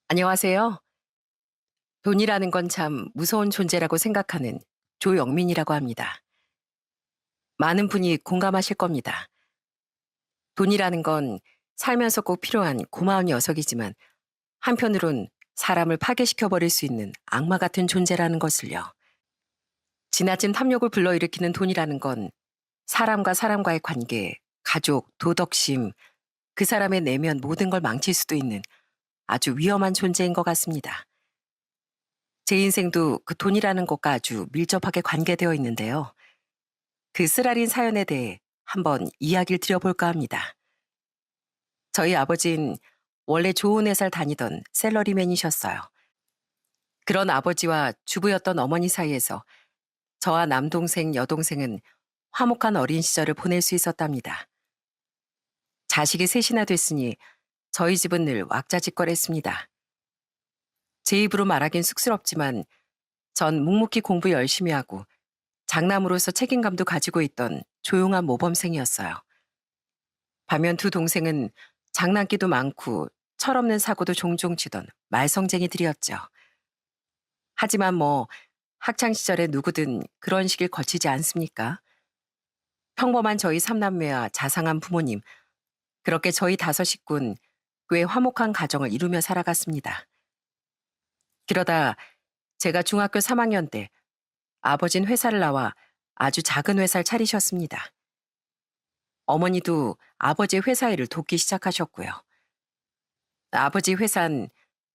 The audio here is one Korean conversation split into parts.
안녕하세요. 돈이라는 건 참 무서운 존재라고 생각하는 조영민이라고 합니다. 많은 분이 공감하실 겁니다. 돈이라는 건 살면서 꼭 필요한 고마운 녀석이지만 한편으론 사람을 파괴시켜버릴 수 있는 악마 같은 존재라는 것을요. 지나친 탐욕을 불러일으키는 돈이라는 건 사람과 사람과의 관계, 가족, 도덕심, 그 사람의 내면 모든 걸 망칠 수도 있는 아주 위험한 존재인 것 같습니다. 제 인생도 그 돈이라는 것과 아주 밀접하게 관계되어 있는데요. 그 쓰라린 사연에 대해 한번 이야기를 드려볼까 합니다. 저희 아버지는 원래 좋은 회사를 다니던 샐러리맨이셨어요. 그런 아버지와 주부였던 어머니 사이에서 저와 남동생, 여동생은 화목한 어린 시절을 보낼 수 있었답니다. 자식이 셋이나 됐으니 저희 집은 늘 왁자지껄했습니다. 제 입으로 말하긴 쑥스럽지만 전 묵묵히 공부 열심히 하고 장남으로서 책임감도 가지고 있던 조용한 모범생이었어요. 반면 두 동생은 장난기도 많고 철없는 사고도 종종 치던 말썽쟁이들이었죠. 하지만 뭐 학창 시절에 누구든 그런 시기를 거치지 않습니까? 평범한 저희 삼남매와 자상한 부모님, 그렇게 저희 다섯 식구는 꽤 화목한 가정을 이루며 살아갔습니다. 그러다 제가 중학교 3학년 때 아버진 회사를 나와 아주 작은 회사를 차리셨습니다. 어머니도 아버지의 회사 일을 돕기 시작하셨고요. 아버지 회사는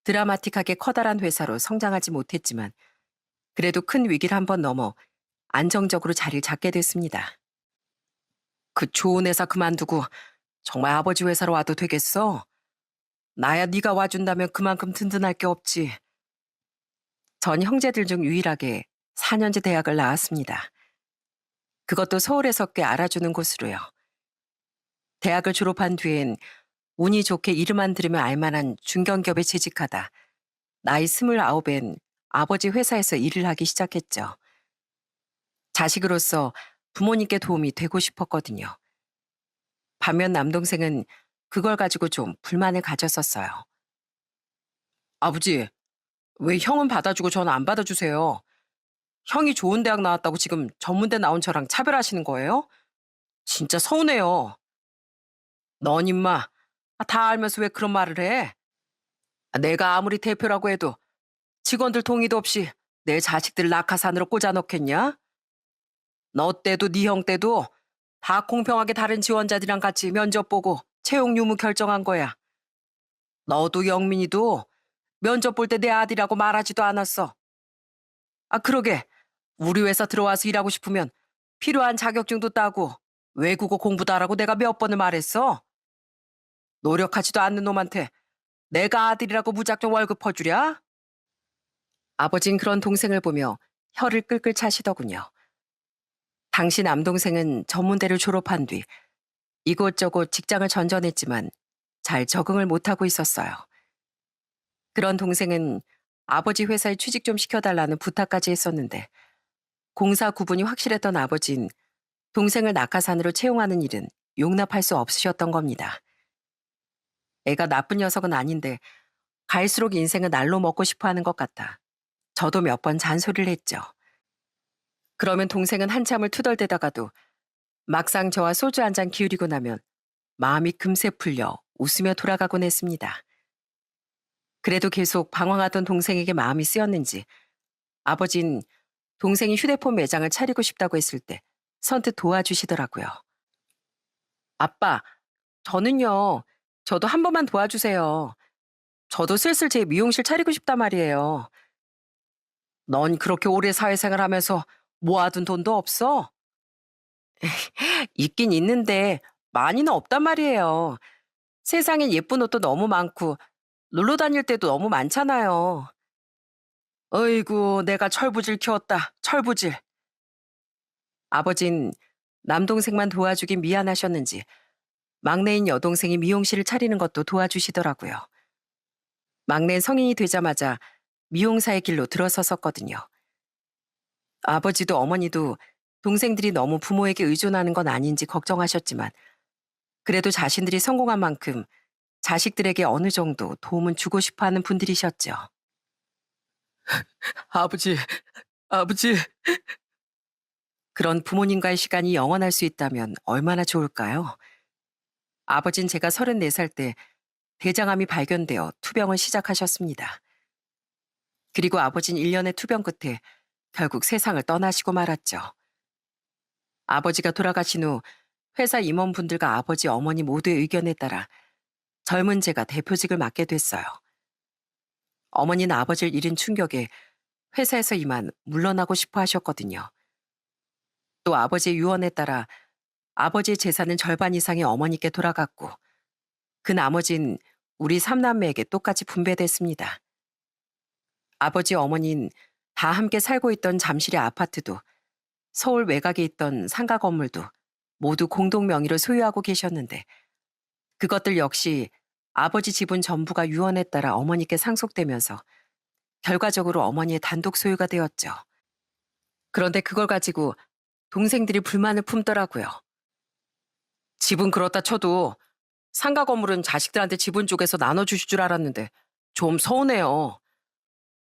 드라마틱하게 커다란 회사로 성장하지 못했지만 그래도 큰 위기를 한번 넘어 안정적으로 자리를 잡게 됐습니다. 그 좋은 회사 그만두고 정말 아버지 회사로 와도 되겠어? 나야 네가 와준다면 그만큼 든든할 게 없지. 전 형제들 중 유일하게 4년제 대학을 나왔습니다. 그것도 서울에서 꽤 알아주는 곳으로요. 대학을 졸업한 뒤엔 운이 좋게 이름만 들으면 알만한 중견기업에 재직하다 나이 29엔 아버지 회사에서 일을 하기 시작했죠. 자식으로서 부모님께 도움이 되고 싶었거든요. 반면 남동생은 그걸 가지고 좀 불만을 가졌었어요. 아버지, 왜 형은 받아주고 저는 안 받아주세요? 형이 좋은 대학 나왔다고 지금 전문대 나온 저랑 차별하시는 거예요? 진짜 서운해요. 넌 임마, 다 알면서 왜 그런 말을 해? 내가 아무리 대표라고 해도 직원들 동의도 없이 내 자식들 낙하산으로 꽂아 넣겠냐? 너 때도 네 형 때도 다 공평하게 다른 지원자들이랑 같이 면접 보고 채용 유무 결정한 거야. 너도 영민이도 면접 볼 때 내 아들이라고 말하지도 않았어. 아, 그러게. 우리 회사 들어와서 일하고 싶으면 필요한 자격증도 따고 외국어 공부도 하라고 내가 몇 번을 말했어. 노력하지도 않는 놈한테 내가 아들이라고 무작정 월급 퍼주랴? 아버진 그런 동생을 보며 혀를 끌끌 차시더군요. 당시 남동생은 전문대를 졸업한 뒤 이곳저곳 직장을 전전했지만 잘 적응을 못하고 있었어요. 그런 동생은 아버지 회사에 취직 좀 시켜달라는 부탁까지 했었는데 공사 구분이 확실했던 아버진 동생을 낙하산으로 채용하는 일은 용납할 수 없으셨던 겁니다. 애가 나쁜 녀석은 아닌데 갈수록 인생은 날로 먹고 싶어 하는 것 같다. 저도 몇 번 잔소리를 했죠. 그러면 동생은 한참을 투덜대다가도 막상 저와 소주 한 잔 기울이고 나면 마음이 금세 풀려 웃으며 돌아가곤 했습니다. 그래도 계속 방황하던 동생에게 마음이 쓰였는지 아버진 동생이 휴대폰 매장을 차리고 싶다고 했을 때 선뜻 도와주시더라고요. 아빠, 저는요, 저도 한 번만 도와주세요. 저도 슬슬 제 미용실 차리고 싶단 말이에요. 넌 그렇게 오래 사회생활 하면서 모아둔 돈도 없어? 있긴 있는데 많이는 없단 말이에요. 세상엔 예쁜 옷도 너무 많고 놀러 다닐 때도 너무 많잖아요. 어이구, 내가 철부질 키웠다. 철부질. 아버진 남동생만 도와주긴 미안하셨는지 막내인 여동생이 미용실을 차리는 것도 도와주시더라고요. 막내 성인이 되자마자 미용사의 길로 들어섰었거든요. 아버지도 어머니도 동생들이 너무 부모에게 의존하는 건 아닌지 걱정하셨지만 그래도 자신들이 성공한 만큼 자식들에게 어느 정도 도움은 주고 싶어 하는 분들이셨죠. 아버지, 아버지. 그런 부모님과의 시간이 영원할 수 있다면 얼마나 좋을까요? 아버진 제가 34살 때 대장암이 발견되어 투병을 시작하셨습니다. 그리고 아버진 1년의 투병 끝에 결국 세상을 떠나시고 말았죠. 아버지가 돌아가신 후 회사 임원분들과 아버지, 어머니 모두의 의견에 따라 젊은 제가 대표직을 맡게 됐어요. 어머니는 아버지를 잃은 충격에 회사에서 이만 물러나고 싶어 하셨거든요. 또 아버지의 유언에 따라 아버지의 재산은 절반 이상이 어머니께 돌아갔고 그 나머진 우리 삼남매에게 똑같이 분배됐습니다. 아버지, 어머니는 다 함께 살고 있던 잠실의 아파트도 서울 외곽에 있던 상가 건물도 모두 공동 명의로 소유하고 계셨는데 그것들 역시 아버지 지분 전부가 유언에 따라 어머니께 상속되면서 결과적으로 어머니의 단독 소유가 되었죠. 그런데 그걸 가지고 동생들이 불만을 품더라고요. 집은 그렇다 쳐도 상가 건물은 자식들한테 지분 쪽에서 나눠주실 줄 알았는데 좀 서운해요.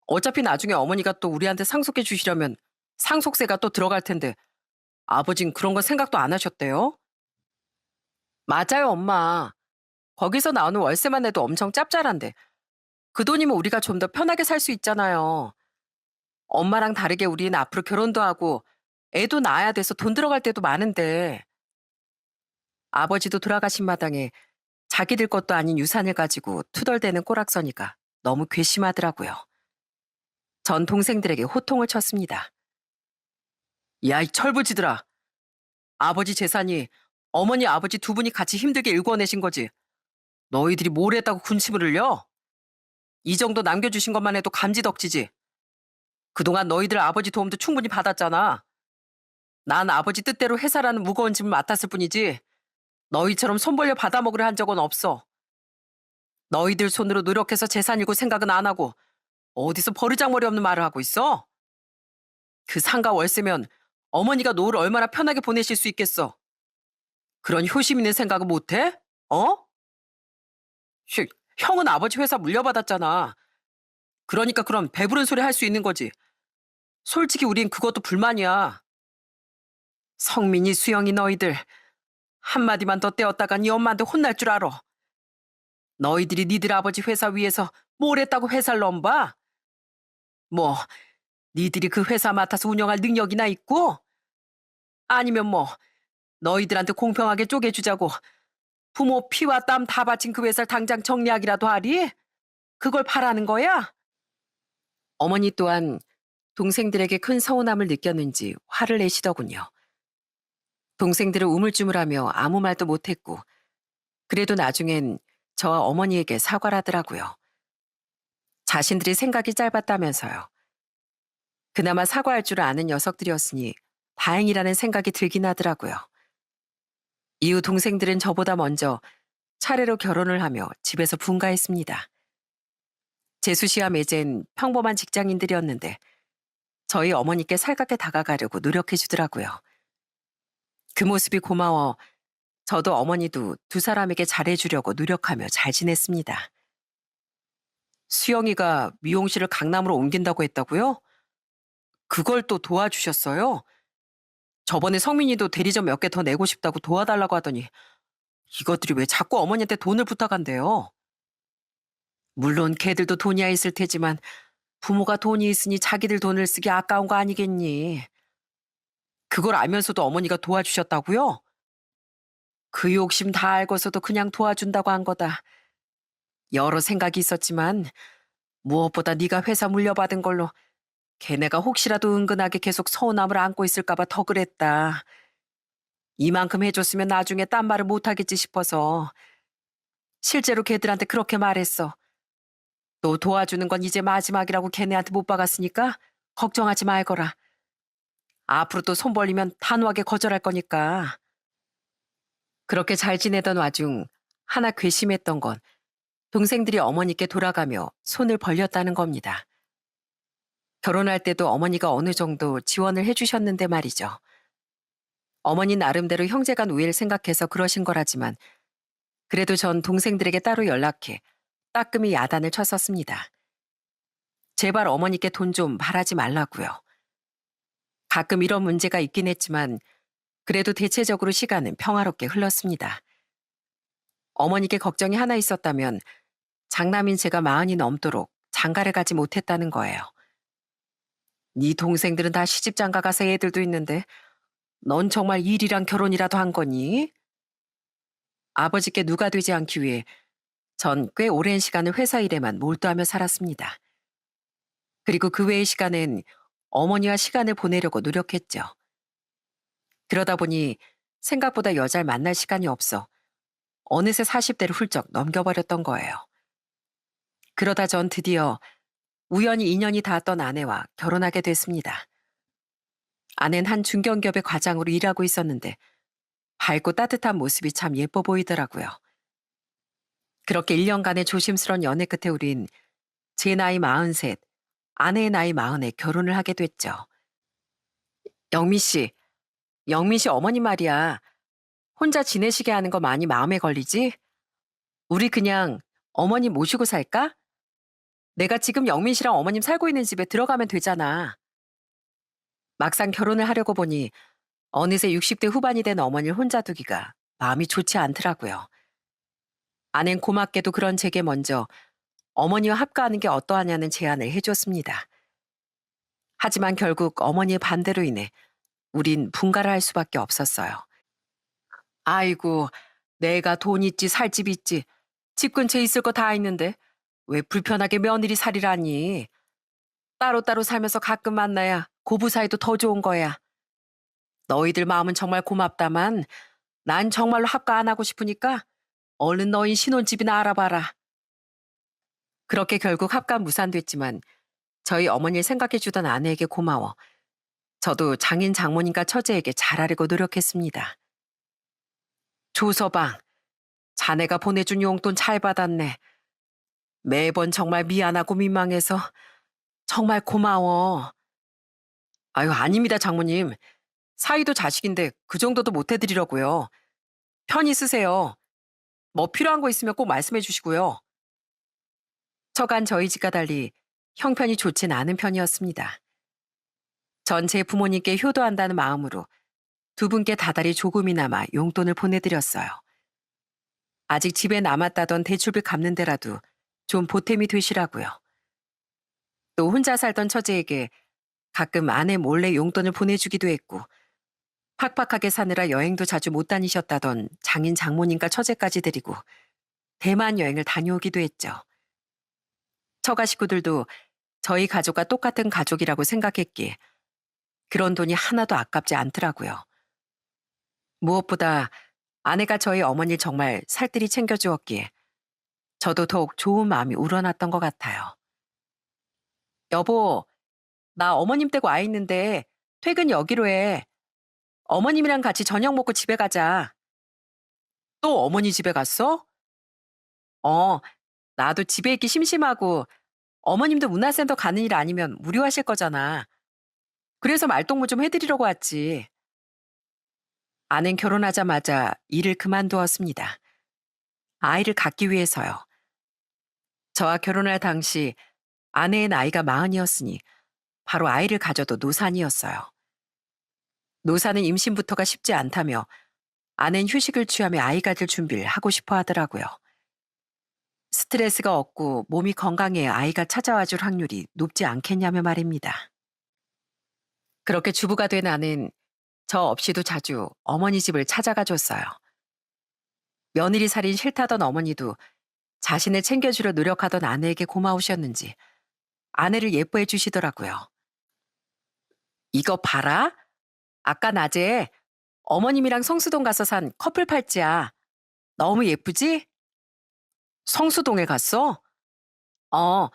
어차피 나중에 어머니가 또 우리한테 상속해 주시려면 상속세가 또 들어갈 텐데 아버진 그런 건 생각도 안 하셨대요. 맞아요, 엄마. 거기서 나오는 월세만 내도 엄청 짭짤한데 그 돈이면 우리가 좀 더 편하게 살 수 있잖아요. 엄마랑 다르게 우리는 앞으로 결혼도 하고 애도 낳아야 돼서 돈 들어갈 때도 많은데 아버지도 돌아가신 마당에 자기들 것도 아닌 유산을 가지고 투덜대는 꼬락서니까 너무 괘씸하더라고요. 전 동생들에게 호통을 쳤습니다. 야, 이 철부지들아. 아버지 재산이 어머니 아버지 두 분이 같이 힘들게 일궈내신 거지. 너희들이 뭘 했다고 군침을 흘려? 이 정도 남겨주신 것만 해도 감지덕지지. 그동안 너희들 아버지 도움도 충분히 받았잖아. 난 아버지 뜻대로 회사라는 무거운 짐을 맡았을 뿐이지 너희처럼 손 벌려 받아먹으려 한 적은 없어. 너희들 손으로 노력해서 재산 일고 생각은 안 하고 어디서 버르장머리 없는 말을 하고 있어? 그 상가 월세면 어머니가 노후를 얼마나 편하게 보내실 수 있겠어. 그런 효심 있는 생각은 못해? 어? 쉿, 형은 아버지 회사 물려받았잖아. 그러니까 그럼 배부른 소리 할 수 있는 거지. 솔직히 우린 그것도 불만이야. 성민이, 수영이 너희들 한마디만 더 떼었다가 네 엄마한테 혼날 줄 알아. 너희들이 니들 아버지 회사 위에서 뭘 했다고 회사를 넘봐? 뭐 니들이 그 회사 맡아서 운영할 능력이나 있고? 아니면 뭐 너희들한테 공평하게 쪼개주자고 부모 피와 땀 다 바친 그 회사를 당장 정리하기라도 하리? 그걸 바라는 거야? 어머니 또한 동생들에게 큰 서운함을 느꼈는지 화를 내시더군요. 동생들은 우물쭈물하며 아무 말도 못했고 그래도 나중엔 저와 어머니에게 사과를 하더라고요. 자신들이 생각이 짧았다면서요. 그나마 사과할 줄 아는 녀석들이었으니 다행이라는 생각이 들긴 하더라고요. 이후 동생들은 저보다 먼저 차례로 결혼을 하며 집에서 분가했습니다. 재수 씨와 매젠 평범한 직장인들이었는데 저희 어머니께 살갑게 다가가려고 노력해 주더라고요. 그 모습이 고마워 저도 어머니도 두 사람에게 잘해주려고 노력하며 잘 지냈습니다. 수영이가 미용실을 강남으로 옮긴다고 했다고요? 그걸 또 도와주셨어요? 저번에 성민이도 대리점 몇 개 더 내고 싶다고 도와달라고 하더니 이것들이 왜 자꾸 어머니한테 돈을 부탁한대요? 물론 걔들도 돈이야 있을 테지만 부모가 돈이 있으니 자기들 돈을 쓰기 아까운 거 아니겠니? 그걸 알면서도 어머니가 도와주셨다고요? 그 욕심 다 알고서도 그냥 도와준다고 한 거다. 여러 생각이 있었지만 무엇보다 네가 회사 물려받은 걸로 걔네가 혹시라도 은근하게 계속 서운함을 안고 있을까 봐 더 그랬다. 이만큼 해줬으면 나중에 딴 말을 못하겠지 싶어서 실제로 걔들한테 그렇게 말했어. 또 도와주는 건 이제 마지막이라고 걔네한테 못 박았으니까 걱정하지 말거라. 앞으로 또 손 벌리면 단호하게 거절할 거니까. 그렇게 잘 지내던 와중 하나 괘씸했던 건 동생들이 어머니께 돌아가며 손을 벌렸다는 겁니다. 결혼할 때도 어머니가 어느 정도 지원을 해주셨는데 말이죠. 어머니 나름대로 형제간 우애를 생각해서 그러신 거라지만 그래도 전 동생들에게 따로 연락해 따끔히 야단을 쳤었습니다. 제발 어머니께 돈 좀 바라지 말라고요. 가끔 이런 문제가 있긴 했지만 그래도 대체적으로 시간은 평화롭게 흘렀습니다. 어머니께 걱정이 하나 있었다면 장남인 제가 40이 넘도록 장가를 가지 못했다는 거예요. 네 동생들은 다 시집 장가 가서 애들도 있는데 넌 정말 일이랑 결혼이라도 한 거니? 아버지께 누가 되지 않기 위해 전 꽤 오랜 시간을 회사 일에만 몰두하며 살았습니다. 그리고 그 외의 시간엔 어머니와 시간을 보내려고 노력했죠. 그러다 보니 생각보다 여자를 만날 시간이 없어 어느새 40대를 훌쩍 넘겨버렸던 거예요. 그러다 전 드디어 우연히 인연이 닿았던 아내와 결혼하게 됐습니다. 아내는 한 중견기업의 과장으로 일하고 있었는데 밝고 따뜻한 모습이 참 예뻐 보이더라고요. 그렇게 1년간의 조심스러운 연애 끝에 우린 제 나이 43, 아내의 나이 40에 결혼을 하게 됐죠. 영미 씨, 영민 씨 어머니 말이야. 혼자 지내시게 하는 거 많이 마음에 걸리지? 우리 그냥 어머니 모시고 살까? 내가 지금 영민 씨랑 어머님 살고 있는 집에 들어가면 되잖아. 막상 결혼을 하려고 보니 어느새 60대 후반이 된 어머니를 혼자 두기가 마음이 좋지 않더라고요. 아낸 고맙게도 그런 제게 먼저 어머니와 합가하는 게 어떠하냐는 제안을 해줬습니다. 하지만 결국 어머니의 반대로 인해 우린 분가를 할 수밖에 없었어요. 아이고, 내가 돈 있지 살집 있지 집 근처에 있을 거 다 있는데 왜 불편하게 며느리 살이라니. 따로따로 살면서 가끔 만나야 고부 사이도 더 좋은 거야. 너희들 마음은 정말 고맙다만 난 정말로 합가 안 하고 싶으니까 얼른 너희 신혼집이나 알아봐라. 그렇게 결국 합가 무산됐지만 저희 어머니를 생각해주던 아내에게 고마워 저도 장인 장모님과 처제에게 잘하려고 노력했습니다. 조서방, 자네가 보내준 용돈 잘 받았네. 매번 정말 미안하고 민망해서 정말 고마워. 아유, 아닙니다, 장모님. 사위도 자식인데 그 정도도 못 해드리려고요. 편히 쓰세요. 뭐 필요한 거 있으면 꼭 말씀해 주시고요. 처간 저희 집과 달리 형편이 좋진 않은 편이었습니다. 전 제 부모님께 효도한다는 마음으로 두 분께 다달이 조금이나마 용돈을 보내드렸어요. 아직 집에 남았다던 대출비 갚는 데라도 좀 보탬이 되시라고요. 또 혼자 살던 처제에게 가끔 아내 몰래 용돈을 보내주기도 했고 팍팍하게 사느라 여행도 자주 못 다니셨다던 장인 장모님과 처제까지 데리고 대만 여행을 다녀오기도 했죠. 처가 식구들도 저희 가족과 똑같은 가족이라고 생각했기에 그런 돈이 하나도 아깝지 않더라고요. 무엇보다 아내가 저희 어머니를 정말 살뜰히 챙겨주었기에 저도 더욱 좋은 마음이 우러났던 것 같아요. 여보, 나 어머님 댁 와 있는데 퇴근 여기로 해. 어머님이랑 같이 저녁 먹고 집에 가자. 또 어머니 집에 갔어? 어, 나도 집에 있기 심심하고 어머님도 문화센터 가는 일 아니면 무료하실 거잖아. 그래서 말동무 좀 해드리려고 왔지. 아는 결혼하자마자 일을 그만두었습니다. 아이를 갖기 위해서요. 저와 결혼할 당시 아내의 나이가 40이었으니 바로 아이를 가져도 노산이었어요. 노산은 임신부터가 쉽지 않다며 아내는 휴식을 취하며 아이 가질 준비를 하고 싶어 하더라고요. 스트레스가 없고 몸이 건강해야 아이가 찾아와 줄 확률이 높지 않겠냐며 말입니다. 그렇게 주부가 된 아내는 저 없이도 자주 어머니 집을 찾아가 줬어요. 며느리 살인 싫다던 어머니도 자신을 챙겨주려 노력하던 아내에게 고마우셨는지 아내를 예뻐해 주시더라고요. 이거 봐라. 아까 낮에 어머님이랑 성수동 가서 산 커플 팔찌야. 너무 예쁘지? 성수동에 갔어? 어,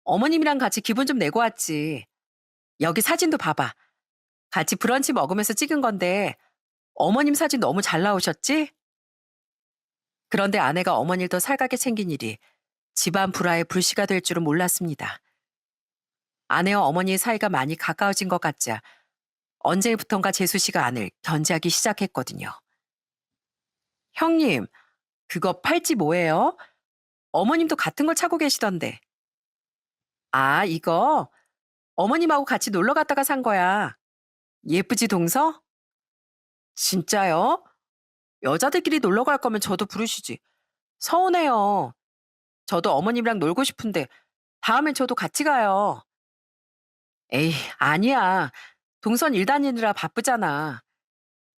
어머님이랑 같이 기분 좀 내고 왔지. 여기 사진도 봐봐. 같이 브런치 먹으면서 찍은 건데 어머님 사진 너무 잘 나오셨지? 그런데 아내가 어머니를 더 살갑게 챙긴 일이 집안 불화의 불씨가 될 줄은 몰랐습니다. 아내와 어머니의 사이가 많이 가까워진 것 같자 언제부턴가 재수 씨가 아내를 견제하기 시작했거든요. 형님, 그거 팔찌 뭐예요? 어머님도 같은 걸 차고 계시던데. 아, 이거 어머님하고 같이 놀러 갔다가 산 거야. 예쁘지, 동서? 진짜요? 여자들끼리 놀러 갈 거면 저도 부르시지. 서운해요. 저도 어머님이랑 놀고 싶은데 다음엔 저도 같이 가요. 에이, 아니야. 동선 일 다니느라 바쁘잖아.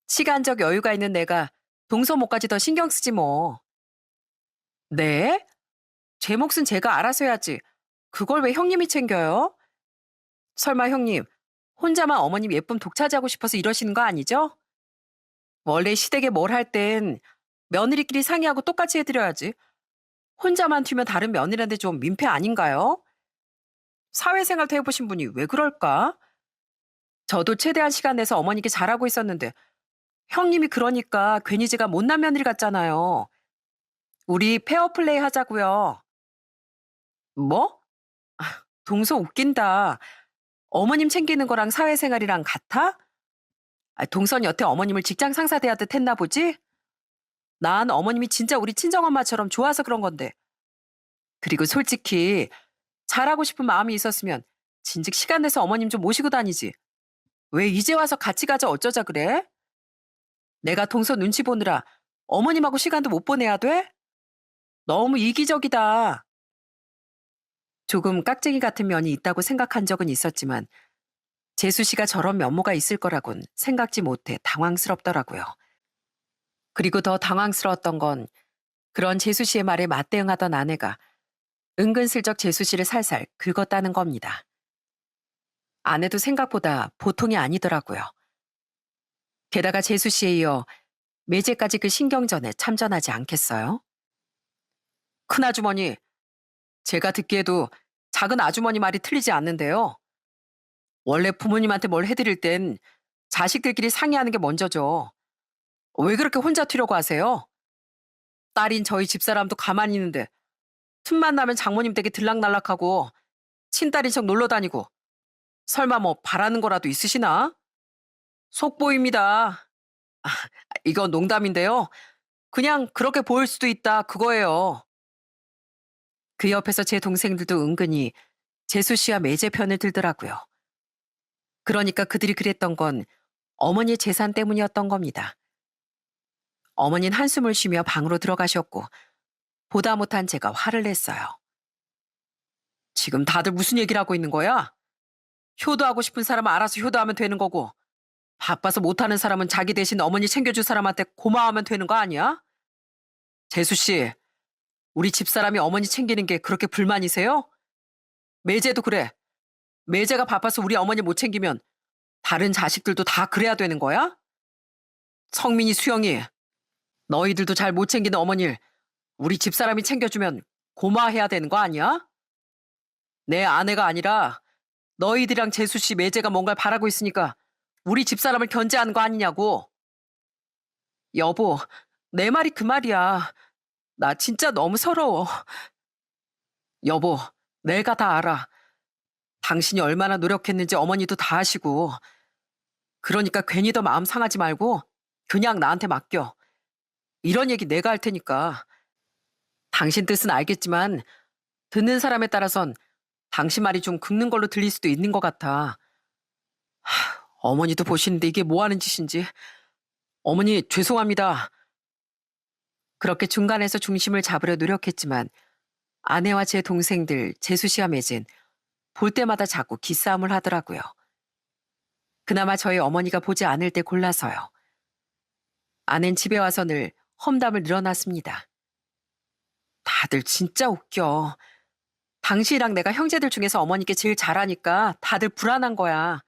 시간적 여유가 있는 내가 동서 못까지 더 신경 쓰지 뭐. 네? 제 몫은 제가 알아서 해야지. 그걸 왜 형님이 챙겨요? 설마 형님, 혼자만 어머님 예쁨 독차지하고 싶어서 이러시는 거 아니죠? 원래 시댁에 뭘 할 땐 며느리끼리 상의하고 똑같이 해드려야지. 혼자만 튀면 다른 며느리한테 좀 민폐 아닌가요? 사회생활도 해보신 분이 왜 그럴까? 저도 최대한 시간 내서 어머니께 잘하고 있었는데 형님이 그러니까 괜히 제가 못난 며느리 같잖아요. 우리 페어플레이 하자고요. 뭐? 동서 웃긴다. 어머님 챙기는 거랑 사회생활이랑 같아? 동선 여태 어머님을 직장 상사 대하듯 했나 보지? 난 어머님이 진짜 우리 친정엄마처럼 좋아서 그런 건데. 그리고 솔직히 잘하고 싶은 마음이 있었으면 진즉 시간 내서 어머님 좀 모시고 다니지. 왜 이제 와서 같이 가자 어쩌자 그래? 내가 동서 눈치 보느라 어머님하고 시간도 못 보내야 돼? 너무 이기적이다. 조금 깍쟁이 같은 면이 있다고 생각한 적은 있었지만 재수 씨가 저런 면모가 있을 거라곤 생각지 못해 당황스럽더라고요. 그리고 더 당황스러웠던 건 그런 재수 씨의 말에 맞대응하던 아내가 은근슬쩍 재수 씨를 살살 긁었다는 겁니다. 아내도 생각보다 보통이 아니더라고요. 게다가 재수 씨에 이어 매제까지 그 신경전에 참전하지 않겠어요? 큰아주머니, 제가 듣기에도 작은 아주머니 말이 틀리지 않는데요. 원래 부모님한테 뭘 해드릴 땐 자식들끼리 상의하는 게 먼저죠. 왜 그렇게 혼자 튀려고 하세요? 딸인 저희 집사람도 가만히 있는데 틈만 나면 장모님 댁에 들락날락하고 친딸인 척 놀러 다니고 설마 뭐 바라는 거라도 있으시나? 속보입니다. 이건 농담인데요. 그냥 그렇게 보일 수도 있다 그거예요. 그 옆에서 제 동생들도 은근히 재수 씨와 매제 편을 들더라고요. 그러니까 그들이 그랬던 건 어머니의 재산 때문이었던 겁니다. 어머니는 한숨을 쉬며 방으로 들어가셨고 보다 못한 제가 화를 냈어요. 지금 다들 무슨 얘기를 하고 있는 거야? 효도하고 싶은 사람은 알아서 효도하면 되는 거고 바빠서 못하는 사람은 자기 대신 어머니 챙겨줄 사람한테 고마워하면 되는 거 아니야? 재수 씨, 우리 집사람이 어머니 챙기는 게 그렇게 불만이세요? 매제도 그래. 매제가 바빠서 우리 어머니 못 챙기면 다른 자식들도 다 그래야 되는 거야? 성민이, 수영이, 너희들도 잘 못 챙기는 어머니를 우리 집사람이 챙겨주면 고마워해야 되는 거 아니야? 내 아내가 아니라 너희들이랑 재수 씨, 매제가 뭔가를 바라고 있으니까 우리 집사람을 견제하는 거 아니냐고. 여보, 내 말이 그 말이야. 나 진짜 너무 서러워. 여보, 내가 다 알아. 당신이 얼마나 노력했는지 어머니도 다 아시고. 그러니까 괜히 더 마음 상하지 말고 그냥 나한테 맡겨. 이런 얘기 내가 할 테니까. 당신 뜻은 알겠지만 듣는 사람에 따라선 당신 말이 좀 긁는 걸로 들릴 수도 있는 것 같아. 어머니도 보시는데 이게 뭐 하는 짓인지. 어머니, 죄송합니다. 그렇게 중간에서 중심을 잡으려 노력했지만 아내와 제 동생들, 재수 씨와 매진 볼 때마다 자꾸 기싸움을 하더라고요. 그나마 저희 어머니가 보지 않을 때 골라서요. 아낸 집에 와서 늘 험담을 늘어놨습니다. 다들 진짜 웃겨. 당신이랑 내가 형제들 중에서 어머니께 제일 잘하니까 다들 불안한 거야.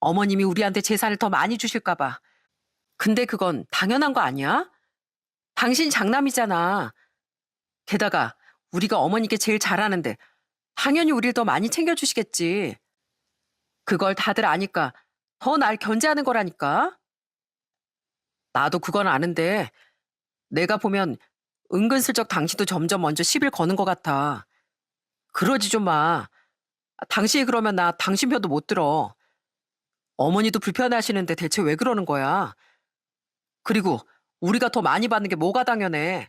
어머님이 우리한테 재산을 더 많이 주실까 봐. 근데 그건 당연한 거 아니야? 당신이 장남이잖아. 게다가 우리가 어머니께 제일 잘하는데 당연히 우리를 더 많이 챙겨주시겠지. 그걸 다들 아니까 더 날 견제하는 거라니까. 나도 그건 아는데 내가 보면 은근슬쩍 당신도 점점 먼저 시비를 거는 것 같아. 그러지 좀 마. 당신이 그러면 나 당신 편도 못 들어. 어머니도 불편해하시는데 대체 왜 그러는 거야? 그리고 우리가 더 많이 받는 게 뭐가 당연해.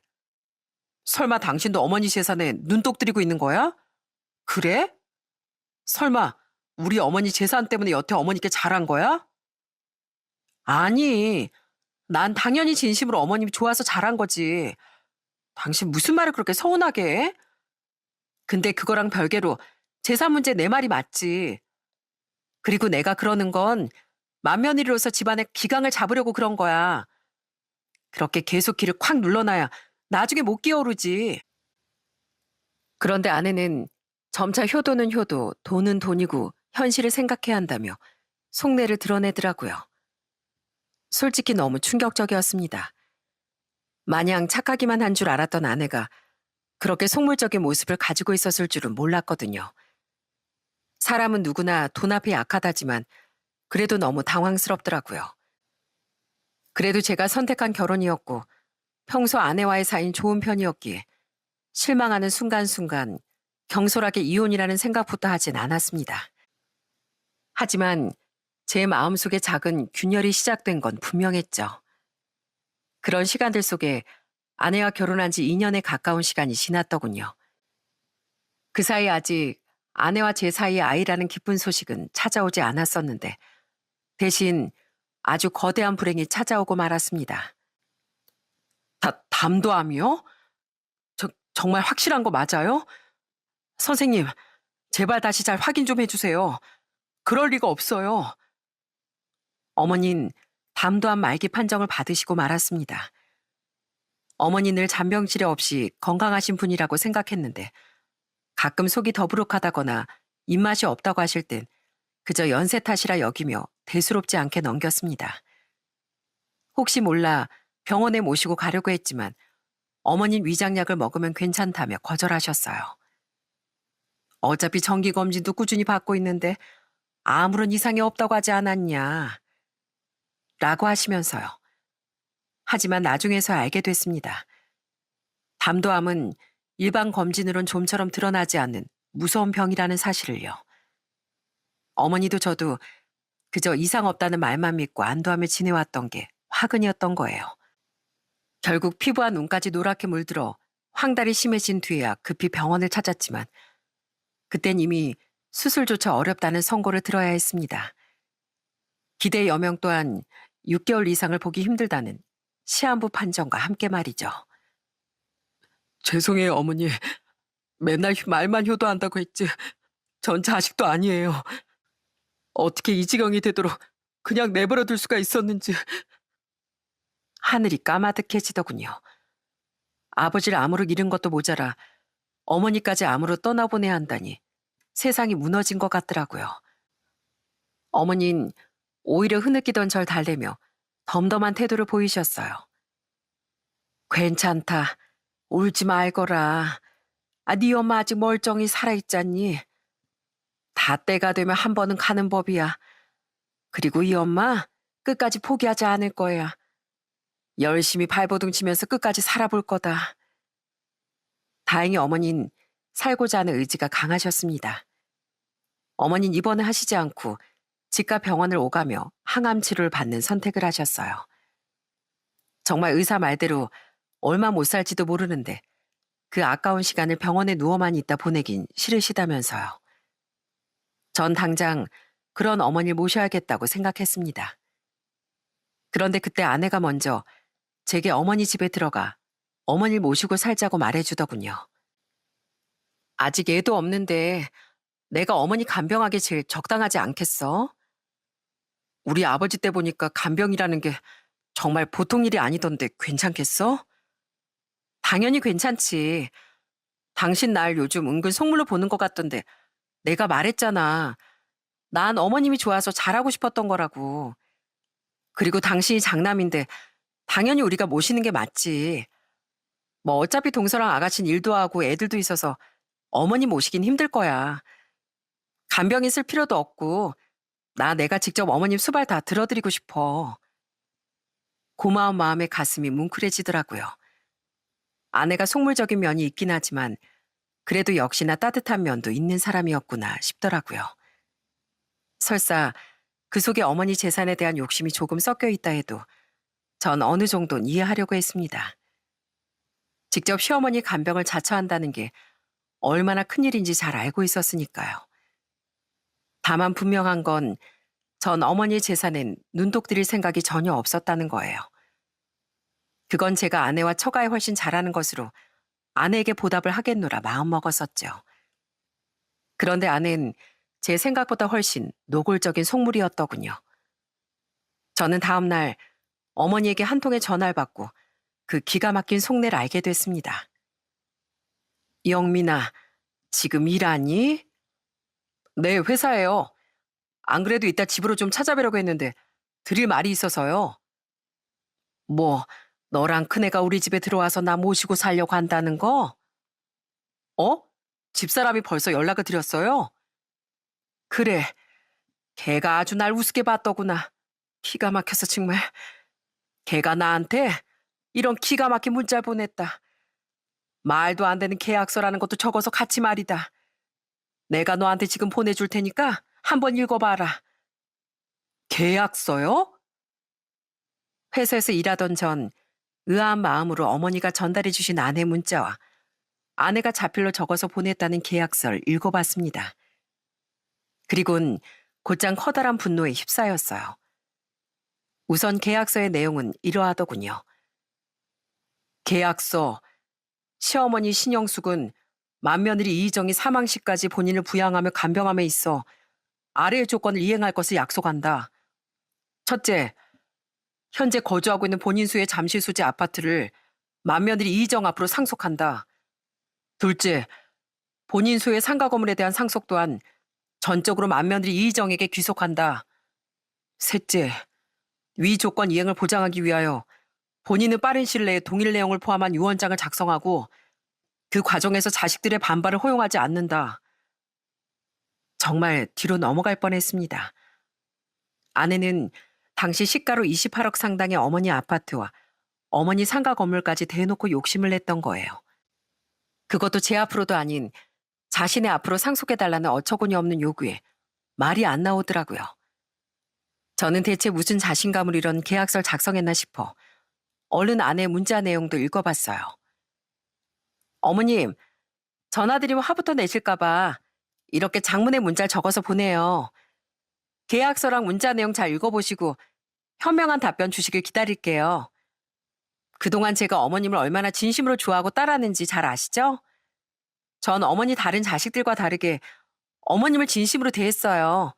설마 당신도 어머니 재산에 눈독 들이고 있는 거야? 그래? 설마 우리 어머니 재산 때문에 여태 어머니께 잘한 거야? 아니, 난 당연히 진심으로 어머님이 좋아서 잘한 거지. 당신 무슨 말을 그렇게 서운하게 해? 근데 그거랑 별개로 재산 문제 내 말이 맞지. 그리고 내가 그러는 건 맏며느리로서 집안의 기강을 잡으려고 그런 거야. 그렇게 계속 길을 콱 눌러놔야 나중에 못 기어오르지. 그런데 아내는 점차 효도는 효도, 돈은 돈이고 현실을 생각해야 한다며 속내를 드러내더라고요. 솔직히 너무 충격적이었습니다. 마냥 착하기만 한 줄 알았던 아내가 그렇게 속물적인 모습을 가지고 있었을 줄은 몰랐거든요. 사람은 누구나 돈 앞에 약하다지만 그래도 너무 당황스럽더라고요. 그래도 제가 선택한 결혼이었고 평소 아내와의 사이는 좋은 편이었기에 실망하는 순간순간 경솔하게 이혼이라는 생각부터 하진 않았습니다. 하지만 제 마음속에 작은 균열이 시작된 건 분명했죠. 그런 시간들 속에 아내와 결혼한 지 2년에 가까운 시간이 지났더군요. 그 사이 아직 아내와 제 사이의 아이라는 기쁜 소식은 찾아오지 않았었는데 대신 아주 거대한 불행이 찾아오고 말았습니다. 담도암이요? 정말 확실한 거 맞아요? 선생님, 제발 다시 잘 확인 좀 해주세요. 그럴 리가 없어요. 어머닌 담도암 말기 판정을 받으시고 말았습니다. 어머니 늘 잔병치레 없이 건강하신 분이라고 생각했는데 가끔 속이 더부룩하다거나 입맛이 없다고 하실 땐 그저 연세 탓이라 여기며 대수롭지 않게 넘겼습니다. 혹시 몰라 병원에 모시고 가려고 했지만 어머님 위장약을 먹으면 괜찮다며 거절하셨어요. 어차피 정기검진도 꾸준히 받고 있는데 아무런 이상이 없다고 하지 않았냐 라고 하시면서요. 하지만 나중에서 알게 됐습니다. 담도암은 일반 검진으론 좀처럼 드러나지 않는 무서운 병이라는 사실을요. 어머니도 저도 그저 이상 없다는 말만 믿고 안도하며 지내왔던 게 화근이었던 거예요. 결국 피부와 눈까지 노랗게 물들어 황달이 심해진 뒤에야 급히 병원을 찾았지만 그땐 이미 수술조차 어렵다는 선고를 들어야 했습니다. 기대 여명 또한 6개월 이상을 보기 힘들다는 시한부 판정과 함께 말이죠. 죄송해요, 어머니. 맨날 말만 효도한다고 했지. 전 자식도 아니에요. 어떻게 이 지경이 되도록 그냥 내버려 둘 수가 있었는지. 하늘이 까마득해지더군요. 아버지를 암으로 잃은 것도 모자라 어머니까지 암으로 떠나보내야 한다니 세상이 무너진 것 같더라고요. 어머닌 오히려 흐느끼던 절 달래며 덤덤한 태도를 보이셨어요. 괜찮다. 울지 말거라. 네 엄마 아직 멀쩡히 살아있잖니. 다 때가 되면 한 번은 가는 법이야. 그리고 이 엄마 끝까지 포기하지 않을 거야. 열심히 발버둥 치면서 끝까지 살아볼 거다. 다행히 어머닌 살고자 하는 의지가 강하셨습니다. 어머닌 입원을 하시지 않고 집과 병원을 오가며 항암 치료를 받는 선택을 하셨어요. 정말 의사 말대로 얼마 못 살지도 모르는데 그 아까운 시간을 병원에 누워만 있다 보내긴 싫으시다면서요. 전 당장 그런 어머니를 모셔야겠다고 생각했습니다. 그런데 그때 아내가 먼저 제게 어머니 집에 들어가 어머니를 모시고 살자고 말해주더군요. 아직 애도 없는데 내가 어머니 간병하기 제일 적당하지 않겠어? 우리 아버지 때 보니까 간병이라는 게 정말 보통 일이 아니던데 괜찮겠어? 당연히 괜찮지. 당신 날 요즘 은근 속물로 보는 것 같던데 내가 말했잖아. 난 어머님이 좋아서 잘하고 싶었던 거라고. 그리고 당신이 장남인데 당연히 우리가 모시는 게 맞지. 뭐 어차피 동서랑 아가씨는 일도 하고 애들도 있어서 어머니 모시긴 힘들 거야. 간병 있을 필요도 없고 내가 직접 어머님 수발 다 들어드리고 싶어. 고마운 마음에 가슴이 뭉클해지더라고요. 아내가 속물적인 면이 있긴 하지만 그래도 역시나 따뜻한 면도 있는 사람이었구나 싶더라고요. 설사 그 속에 어머니 재산에 대한 욕심이 조금 섞여 있다 해도 전 어느 정도는 이해하려고 했습니다. 직접 시어머니 간병을 자처한다는 게 얼마나 큰일인지 잘 알고 있었으니까요. 다만 분명한 건 전 어머니의 재산엔 눈독 들일 생각이 전혀 없었다는 거예요. 그건 제가 아내와 처가에 훨씬 잘하는 것으로 아내에게 보답을 하겠노라 마음먹었었죠. 그런데 아내는 제 생각보다 훨씬 노골적인 속물이었더군요. 저는 다음 날 어머니에게 한 통의 전화를 받고 그 기가 막힌 속내를 알게 됐습니다. 영민아, 지금 일하니? 네, 회사에요. 안 그래도 이따 집으로 좀 찾아뵈려고 했는데 드릴 말이 있어서요. 뭐, 너랑 큰애가 우리 집에 들어와서 나 모시고 살려고 한다는 거? 어? 집사람이 벌써 연락을 드렸어요? 그래, 걔가 아주 날 우습게 봤더구나. 기가 막혀서 정말. 걔가 나한테 이런 기가 막힌 문자를 보냈다. 말도 안 되는 계약서라는 것도 적어서 같이 말이다. 내가 너한테 지금 보내줄 테니까 한번 읽어봐라. 계약서요? 회사에서 일하던 전 의아한 마음으로 어머니가 전달해 주신 아내 문자와 아내가 자필로 적어서 보냈다는 계약서를 읽어봤습니다. 그리곤 곧장 커다란 분노에 휩싸였어요. 우선 계약서의 내용은 이러하더군요. 계약서, 시어머니 신영숙은 맏며느리 이희정이 사망 시까지 본인을 부양하며 간병함에 있어 아래의 조건을 이행할 것을 약속한다. 첫째, 현재 거주하고 있는 본인 수의 잠실 소재 아파트를 맏며느리 이희정 앞으로 상속한다. 둘째, 본인 수의 상가 건물에 대한 상속 또한 전적으로 맏며느리 이희정에게 귀속한다. 셋째, 위 조건 이행을 보장하기 위하여 본인은 빠른 시일 내에 동일 내용을 포함한 유언장을 작성하고 그 과정에서 자식들의 반발을 허용하지 않는다. 정말 뒤로 넘어갈 뻔했습니다. 아내는 당시 시가로 28억 상당의 어머니 아파트와 어머니 상가 건물까지 대놓고 욕심을 냈던 거예요. 그것도 제 앞으로도 아닌 자신의 앞으로 상속해달라는 어처구니 없는 요구에 말이 안 나오더라고요. 저는 대체 무슨 자신감을 이런 계약서를 작성했나 싶어 얼른 아내 문자 내용도 읽어봤어요. 어머님, 전화드리면 화부터 내실까봐 이렇게 장문의 문자를 적어서 보내요. 계약서랑 문자 내용 잘 읽어보시고 현명한 답변 주시길 기다릴게요. 그동안 제가 어머님을 얼마나 진심으로 좋아하고 따랐는지 잘 아시죠? 전 어머니 다른 자식들과 다르게 어머님을 진심으로 대했어요.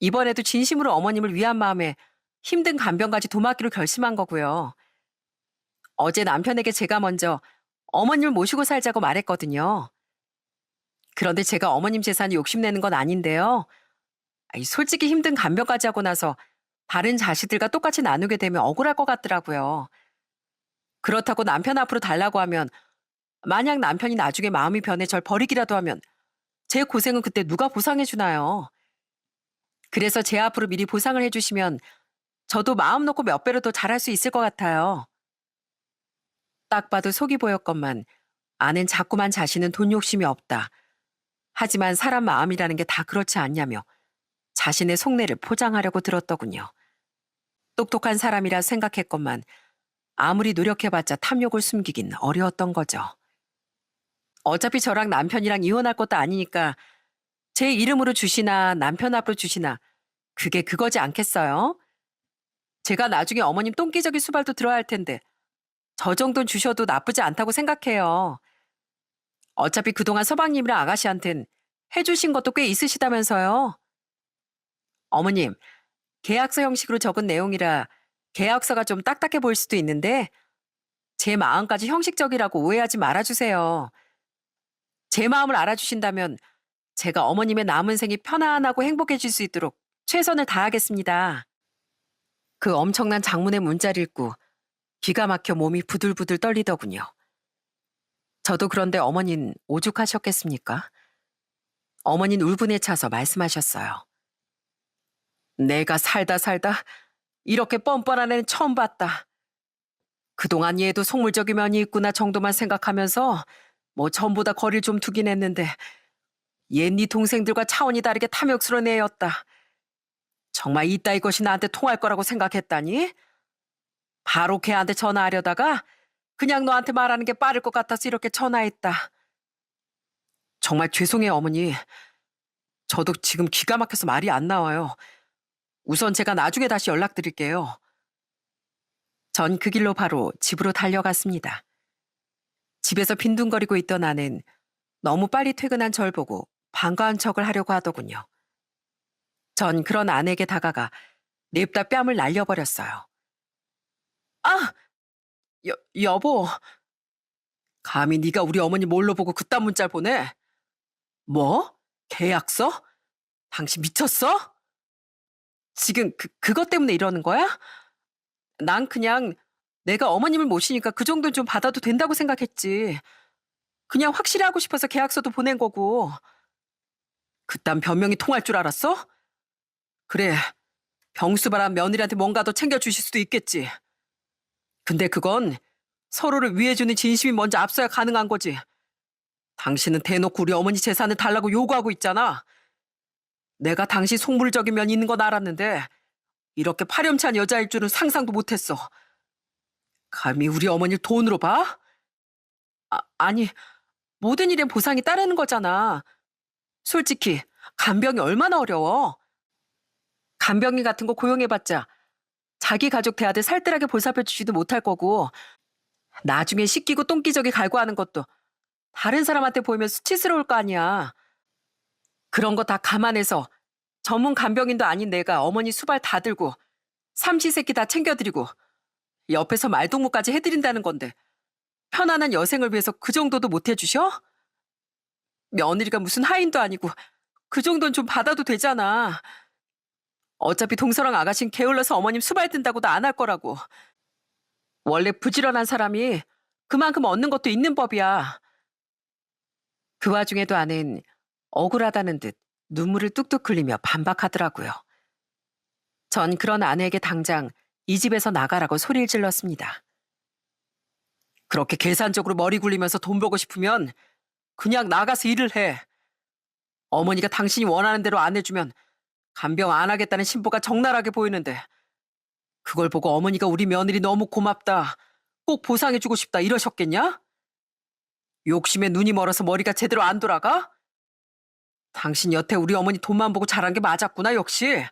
이번에도 진심으로 어머님을 위한 마음에 힘든 간병까지 도맡기로 결심한 거고요. 어제 남편에게 제가 먼저 어머님을 모시고 살자고 말했거든요. 그런데 제가 어머님 재산을 욕심내는 건 아닌데요. 솔직히 힘든 간병까지 하고 나서 다른 자식들과 똑같이 나누게 되면 억울할 것 같더라고요. 그렇다고 남편 앞으로 달라고 하면 만약 남편이 나중에 마음이 변해 절 버리기라도 하면 제 고생은 그때 누가 보상해 주나요? 그래서 제 앞으로 미리 보상을 해주시면 저도 마음 놓고 몇 배로 더 잘할 수 있을 것 같아요. 딱 봐도 속이 보였건만 아는 자꾸만 자신은 돈 욕심이 없다. 하지만 사람 마음이라는 게 다 그렇지 않냐며 자신의 속내를 포장하려고 들었더군요. 똑똑한 사람이라 생각했건만 아무리 노력해봤자 탐욕을 숨기긴 어려웠던 거죠. 어차피 저랑 남편이랑 이혼할 것도 아니니까 제 이름으로 주시나 남편 앞으로 주시나 그게 그거지 않겠어요? 제가 나중에 어머님 똥기저귀 수발도 들어야 할 텐데 저 정도는 주셔도 나쁘지 않다고 생각해요. 어차피 그동안 서방님이랑 아가씨한텐 해주신 것도 꽤 있으시다면서요. 어머님, 계약서 형식으로 적은 내용이라 계약서가 좀 딱딱해 보일 수도 있는데 제 마음까지 형식적이라고 오해하지 말아주세요. 제 마음을 알아주신다면 제가 어머님의 남은 생이 편안하고 행복해질 수 있도록 최선을 다하겠습니다. 그 엄청난 장문의 문자를 읽고 기가 막혀 몸이 부들부들 떨리더군요. 저도 그런데 어머닌 오죽하셨겠습니까? 어머닌 울분에 차서 말씀하셨어요. 내가 살다 이렇게 뻔뻔한 애는 처음 봤다. 그동안 얘도 속물적인 면이 있구나 정도만 생각하면서 뭐 전보다 거리를 좀 두긴 했는데 얘 네 동생들과 차원이 다르게 탐욕스러운 애였다. 정말 이따위 것이 나한테 통할 거라고 생각했다니? 바로 걔한테 전화하려다가 그냥 너한테 말하는 게 빠를 것 같아서 이렇게 전화했다. 정말 죄송해요, 어머니. 저도 지금 기가 막혀서 말이 안 나와요. 우선 제가 나중에 다시 연락드릴게요. 전 그 길로 바로 집으로 달려갔습니다. 집에서 빈둥거리고 있던 아는 너무 빨리 퇴근한 절 보고 반가운 척을 하려고 하더군요. 전 그런 아내에게 다가가 냅다 뺨을 날려버렸어요. 아! 여보. 감히 네가 우리 어머니 뭘로 보고 그딴 문자를 보내? 뭐? 계약서? 당신 미쳤어? 지금 그것 때문에 이러는 거야? 난 그냥 내가 어머님을 모시니까 그 정도는 좀 받아도 된다고 생각했지. 그냥 확실히 하고 싶어서 계약서도 보낸 거고. 그딴 변명이 통할 줄 알았어? 그래, 병수바람 며느리한테 뭔가 더 챙겨주실 수도 있겠지. 근데 그건 서로를 위해주는 진심이 먼저 앞서야 가능한 거지. 당신은 대놓고 우리 어머니 재산을 달라고 요구하고 있잖아. 내가 당신 속물적인 면이 있는 건 알았는데 이렇게 파렴치한 여자일 줄은 상상도 못했어. 감히 우리 어머니를 돈으로 봐? 아니, 모든 일엔 보상이 따르는 거잖아. 솔직히 간병이 얼마나 어려워. 간병인 같은 거 고용해봤자 자기 가족 대아들 살뜰하게 보살펴주지도 못할 거고 나중에 씻기고 똥기저귀 갈고 하는 것도 다른 사람한테 보이면 수치스러울 거 아니야. 그런 거 다 감안해서 전문 간병인도 아닌 내가 어머니 수발 다 들고 삼시세끼 다 챙겨드리고 옆에서 말동무까지 해드린다는 건데 편안한 여생을 위해서 그 정도도 못 해주셔? 며느리가 무슨 하인도 아니고 그 정도는 좀 받아도 되잖아. 어차피 동서랑 아가씨는 게을러서 어머님 수발 든다고도 안 할 거라고. 원래 부지런한 사람이 그만큼 얻는 것도 있는 법이야. 그 와중에도 아는 억울하다는 듯 눈물을 뚝뚝 흘리며 반박하더라고요. 전 그런 아내에게 당장 이 집에서 나가라고 소리를 질렀습니다. 그렇게 계산적으로 머리 굴리면서 돈 벌고 싶으면 그냥 나가서 일을 해. 어머니가 당신이 원하는 대로 안 해주면 간병 안 하겠다는 신보가 적나라하게 보이는데 그걸 보고 어머니가 우리 며느리 너무 고맙다, 꼭 보상해주고 싶다 이러셨겠냐? 욕심에 눈이 멀어서 머리가 제대로 안 돌아가? 당신 여태 우리 어머니 돈만 보고 자란 게 맞았구나 역시.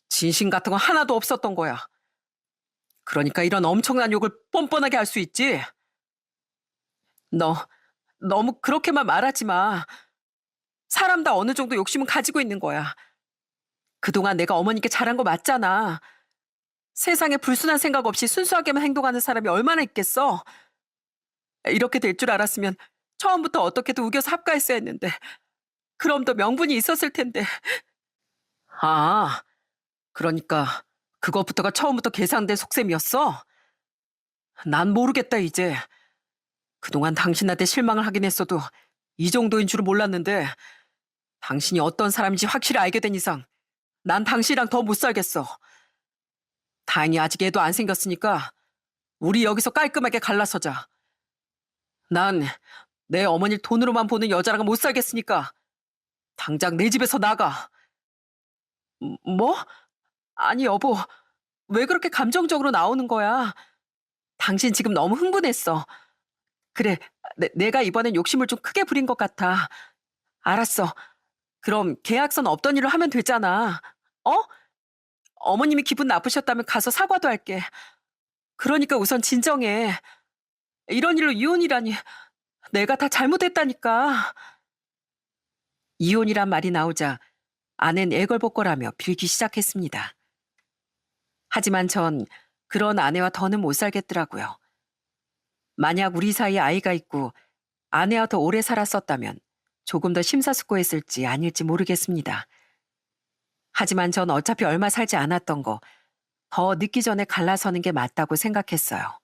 진심 같은 거 하나도 없었던 거야. 그러니까 이런 엄청난 욕을 뻔뻔하게 할 수 있지. 너 너무 그렇게만 말하지 마. 사람 다 어느 정도 욕심은 가지고 있는 거야. 그동안 내가 어머니께 잘한 거 맞잖아. 세상에 불순한 생각 없이 순수하게만 행동하는 사람이 얼마나 있겠어. 이렇게 될 줄 알았으면 처음부터 어떻게든 우겨서 합가했어야 했는데 그럼 더 명분이 있었을 텐데. 아, 그러니까 그것부터가 처음부터 계산된 속셈이었어? 난 모르겠다 이제. 그동안 당신한테 실망을 하긴 했어도 이 정도인 줄은 몰랐는데 당신이 어떤 사람인지 확실히 알게 된 이상 난 당신이랑 더 못 살겠어. 다행히 아직 애도 안 생겼으니까 우리 여기서 깔끔하게 갈라서자. 난 내 어머니를 돈으로만 보는 여자랑은 못 살겠으니까 당장 내 집에서 나가. 뭐? 아니 여보, 왜 그렇게 감정적으로 나오는 거야? 당신 지금 너무 흥분했어. 그래, 내가 이번엔 욕심을 좀 크게 부린 것 같아. 알았어. 그럼 계약서는 없던 일로 하면 되잖아. 어? 어머님이 기분 나쁘셨다면 가서 사과도 할게. 그러니까 우선 진정해. 이런 일로 이혼이라니. 내가 다 잘못했다니까. 이혼이란 말이 나오자 아낸 애걸복걸하며 빌기 시작했습니다. 하지만 전 그런 아내와 더는 못 살겠더라고요. 만약 우리 사이에 아이가 있고 아내와 더 오래 살았었다면 조금 더 심사숙고했을지 아닐지 모르겠습니다. 하지만 전 어차피 얼마 살지 않았던 거 더 늦기 전에 갈라서는 게 맞다고 생각했어요.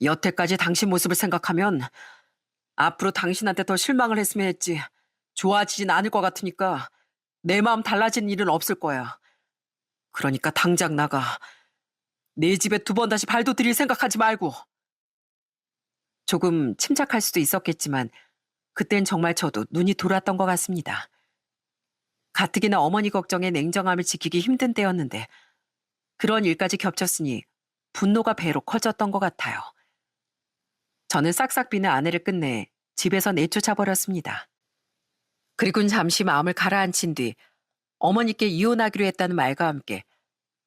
여태까지 당신 모습을 생각하면 앞으로 당신한테 더 실망을 했으면 했지 좋아지진 않을 것 같으니까 내 마음 달라진 일은 없을 거야. 그러니까 당장 나가. 내 집에 두 번 다시 발도 들일 생각하지 말고. 조금 침착할 수도 있었겠지만 그땐 정말 저도 눈이 돌았던 것 같습니다. 가뜩이나 어머니 걱정에 냉정함을 지키기 힘든 때였는데 그런 일까지 겹쳤으니 분노가 배로 커졌던 것 같아요. 저는 싹싹 비는 아내를 끝내 집에서 내쫓아 버렸습니다. 그리고는 잠시 마음을 가라앉힌 뒤 어머니께 이혼하기로 했다는 말과 함께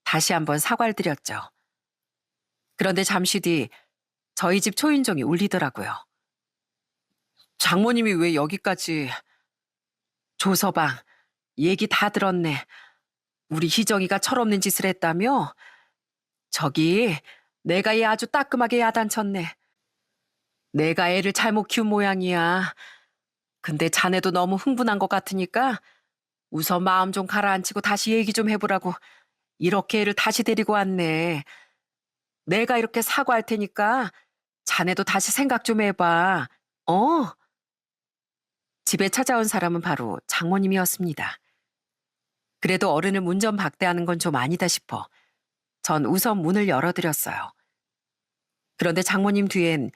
다시 한번 사과를 드렸죠. 그런데 잠시 뒤 저희 집 초인종이 울리더라고요. 장모님이 왜 여기까지... 조서방, 얘기 다 들었네. 우리 희정이가 철없는 짓을 했다며? 저기, 내가 얘 아주 따끔하게 야단쳤네. 내가 애를 잘못 키운 모양이야. 근데 자네도 너무 흥분한 것 같으니까 우선 마음 좀 가라앉히고 다시 얘기 좀 해보라고 이렇게 애를 다시 데리고 왔네. 내가 이렇게 사과할 테니까 자네도 다시 생각 좀 해봐. 어? 집에 찾아온 사람은 바로 장모님이었습니다. 그래도 어른을 문전박대하는 건 좀 아니다 싶어 전 우선 문을 열어드렸어요. 그런데 장모님 뒤엔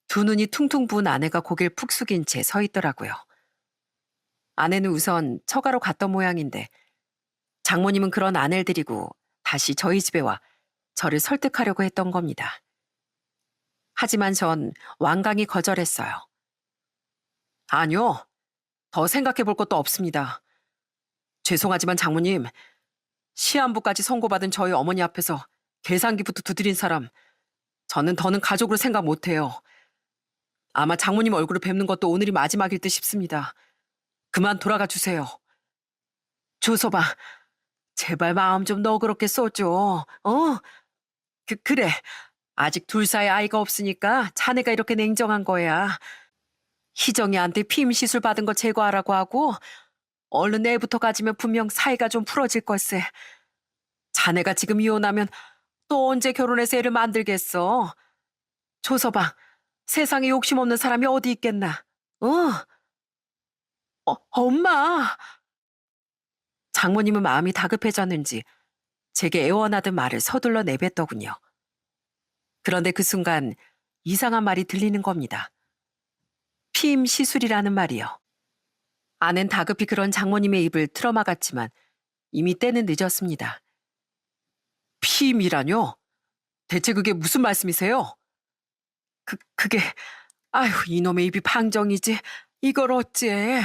두 눈이 퉁퉁 부은 아내가 고개를 푹 숙인 채 서 있더라고요. 아내는 우선 처가로 갔던 모양인데 장모님은 그런 아내를 데리고 다시 저희 집에 와 저를 설득하려고 했던 겁니다. 하지만 전 완강히 거절했어요. 아니요. 더 생각해 볼 것도 없습니다. 죄송하지만 장모님, 시한부까지 선고받은 저희 어머니 앞에서 계산기부터 두드린 사람, 저는 더는 가족으로 생각 못해요. 아마 장모님 얼굴을 뵙는 것도 오늘이 마지막일 듯 싶습니다. 그만 돌아가 주세요. 조서방, 제발 마음 좀 너그럽게 써줘. 그래. 아직 둘 사이 아이가 없으니까 자네가 이렇게 냉정한 거야. 희정이한테 피임 시술 받은 거 제거하라고 하고 얼른 내일부터 가지면 분명 사이가 좀 풀어질 걸세. 자네가 지금 이혼하면 또 언제 결혼해서 애를 만들겠어. 조서방, 세상에 욕심 없는 사람이 어디 있겠나. 엄마. 장모님은 마음이 다급해졌는지 제게 애원하던 말을 서둘러 내뱉더군요. 그런데 그 순간 이상한 말이 들리는 겁니다. 피임 시술이라는 말이요. 아는 다급히 그런 장모님의 입을 틀어막았지만 이미 때는 늦었습니다. 피임이라뇨? 대체 그게 무슨 말씀이세요? 그게... 아휴, 이놈의 입이 방정이지. 이걸 어째...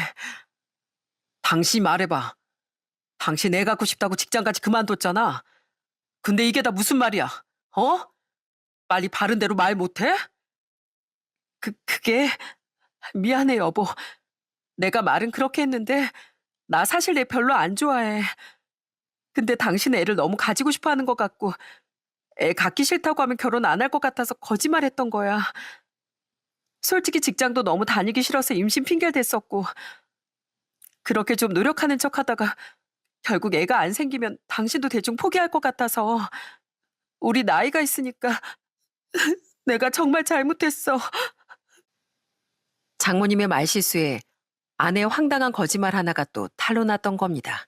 당신 말해봐. 당신 애 갖고 싶다고 직장까지 그만뒀잖아. 근데 이게 다 무슨 말이야? 빨리 바른 대로 말 못해? 그게... 미안해, 여보. 내가 말은 그렇게 했는데 나 사실 애 별로 안 좋아해. 근데 당신 애를 너무 가지고 싶어 하는 것 같고 애 갖기 싫다고 하면 결혼 안 할 것 같아서 거짓말했던 거야. 솔직히 직장도 너무 다니기 싫어서 임신 핑계를 댔었고 그렇게 좀 노력하는 척하다가 결국 애가 안 생기면 당신도 대충 포기할 것 같아서 우리 나이가 있으니까 내가 정말 잘못했어. 장모님의 말실수에 아내의 황당한 거짓말 하나가 또 탄로 났던 겁니다.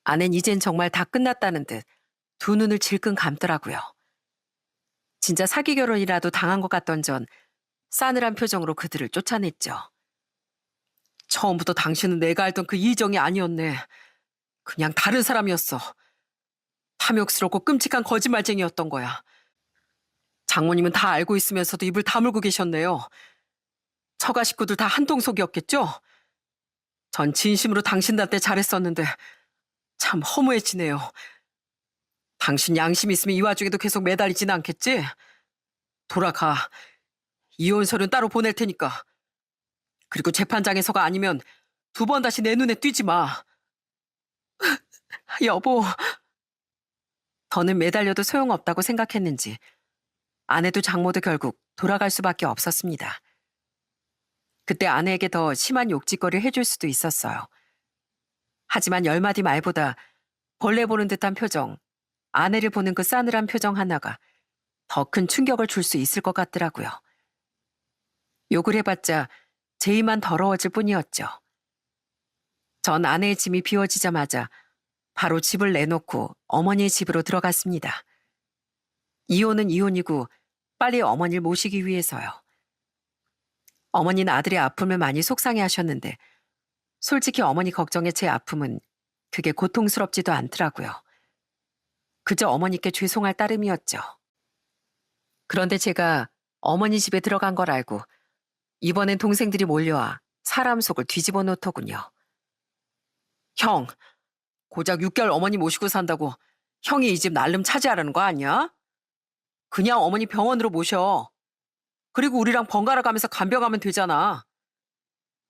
아내는 이젠 정말 다 끝났다는 듯 두 눈을 질끈 감더라고요. 진짜 사기 결혼이라도 당한 것 같던 전 싸늘한 표정으로 그들을 쫓아냈죠. 처음부터 당신은 내가 알던 그 이정이 아니었네. 그냥 다른 사람이었어. 탐욕스럽고 끔찍한 거짓말쟁이였던 거야. 장모님은 다 알고 있으면서도 입을 다물고 계셨네요. 처가 식구들 다 한통속이었겠죠? 전 진심으로 당신한테 잘했었는데 참 허무해지네요. 당신 양심 있으면 이 와중에도 계속 매달리진 않겠지? 돌아가. 이혼 서류는 따로 보낼 테니까. 그리고 재판장에서가 아니면 두 번 다시 내 눈에 띄지 마. 여보. 더는 매달려도 소용없다고 생각했는지 아내도 장모도 결국 돌아갈 수밖에 없었습니다. 그때 아내에게 더 심한 욕짓거리를 해줄 수도 있었어요. 하지만 열 마디 말보다 벌레 보는 듯한 표정, 아내를 보는 그 싸늘한 표정 하나가 더 큰 충격을 줄 수 있을 것 같더라고요. 욕을 해봤자 제 입만 더러워질 뿐이었죠. 전 아내의 짐이 비워지자마자 바로 집을 내놓고 어머니의 집으로 들어갔습니다. 이혼은 이혼이고 빨리 어머니를 모시기 위해서요. 어머니는 아들의 아픔을 많이 속상해 하셨는데 솔직히 어머니 걱정에 제 아픔은 그게 고통스럽지도 않더라고요. 그저 어머니께 죄송할 따름이었죠. 그런데 제가 어머니 집에 들어간 걸 알고 이번엔 동생들이 몰려와 사람 속을 뒤집어 놓더군요. 형, 고작 6개월 어머니 모시고 산다고 형이 이 집 날름 차지하라는 거 아니야? 그냥 어머니 병원으로 모셔. 그리고 우리랑 번갈아 가면서 간병하면 되잖아.